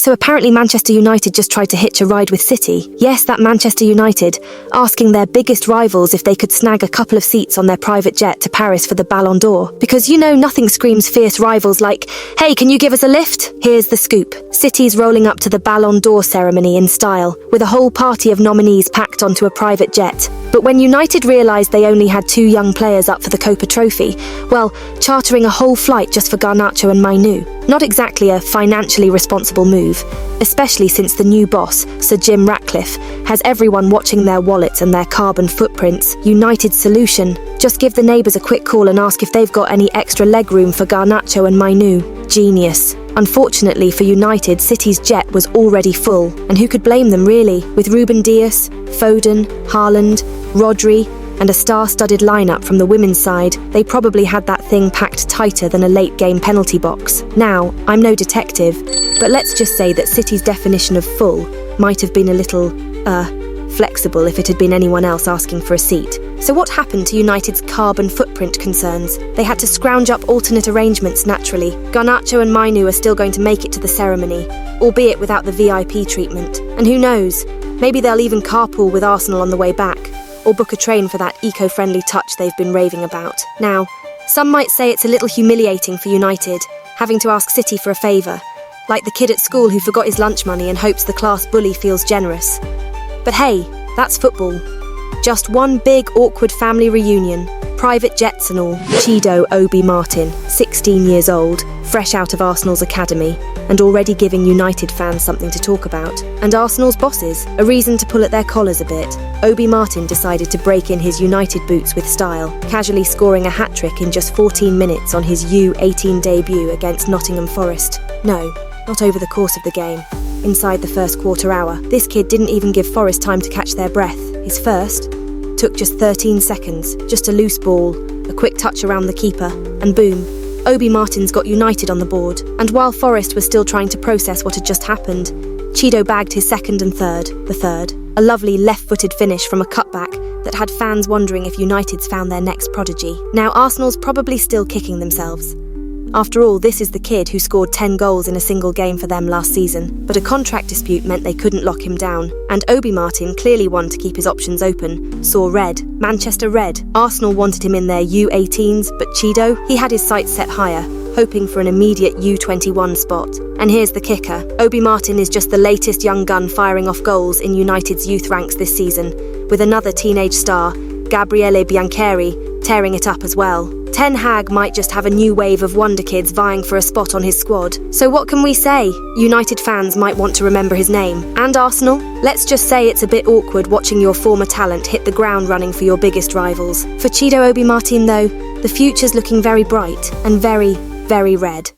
So apparently Manchester United just tried to hitch a ride with City. Yes, that Manchester United, asking their biggest rivals if they could snag a couple of seats on their private jet to Paris for the Ballon d'Or. Because nothing screams fierce rivals like, "Hey, can you give us a lift?" Here's the scoop. City's rolling up to the Ballon d'Or ceremony in style, with a whole party of nominees packed onto a private jet. But when United realised they only had 2 young players up for the Copa Trophy, well, chartering a whole flight just for Garnacho and Mainu. Not exactly a financially responsible move, especially since the new boss, Sir Jim Ratcliffe, has everyone watching their wallets and their carbon footprints. United's solution: just give the neighbours a quick call and ask if they've got any extra legroom for Garnacho and Mainu. Genius. Unfortunately for United, City's jet was already full, and who could blame them really? With Ruben Dias, Foden, Haaland, Rodri, and a star-studded lineup from the women's side, they probably had that thing packed tighter than a late-game penalty box. Now, I'm no detective, but let's just say that City's definition of full might have been a little, flexible if it had been anyone else asking for a seat. So what happened to United's carbon footprint concerns? They had to scrounge up alternate arrangements naturally. Garnacho and Mainu are still going to make it to the ceremony, albeit without the VIP treatment. And who knows, maybe they'll even carpool with Arsenal on the way back, or book a train for that eco-friendly touch they've been raving about. Now, some might say it's a little humiliating for United, having to ask City for a favour, like the kid at school who forgot his lunch money and hopes the class bully feels generous. But hey, that's football. Just one big awkward family reunion, private jets and all. Chido Obi-Martin, 16 years old, fresh out of Arsenal's academy, and already giving United fans something to talk about. And Arsenal's bosses, a reason to pull at their collars a bit. Obi-Martin decided to break in his United boots with style, casually scoring a hat-trick in just 14 minutes on his U18 debut against Nottingham Forest. No, not over the course of the game. Inside the first quarter hour, this kid didn't even give Forest time to catch their breath. His first took just 13 seconds, just a loose ball, a quick touch around the keeper, and boom, Obi-Martin's got United on the board. And while Forest was still trying to process what had just happened, Chido bagged his second and the third, a lovely left-footed finish from a cutback that had fans wondering if United's found their next prodigy. Now Arsenal's probably still kicking themselves. After all, this is the kid who scored 10 goals in a single game for them last season. But a contract dispute meant they couldn't lock him down. And Obi-Martin, clearly one to keep his options open, saw red. Manchester red. Arsenal wanted him in their U18s, but Chido, he had his sights set higher, hoping for an immediate U21 spot. And here's the kicker. Obi-Martin is just the latest young gun firing off goals in United's youth ranks this season, with another teenage star, Gabriele Biancheri, tearing it up as well. Ten Hag might just have a new wave of Wonderkids vying for a spot on his squad. So what can we say? United fans might want to remember his name. And Arsenal? Let's just say it's a bit awkward watching your former talent hit the ground running for your biggest rivals. For Chido Obi-Martin though, the future's looking very bright and very, very red.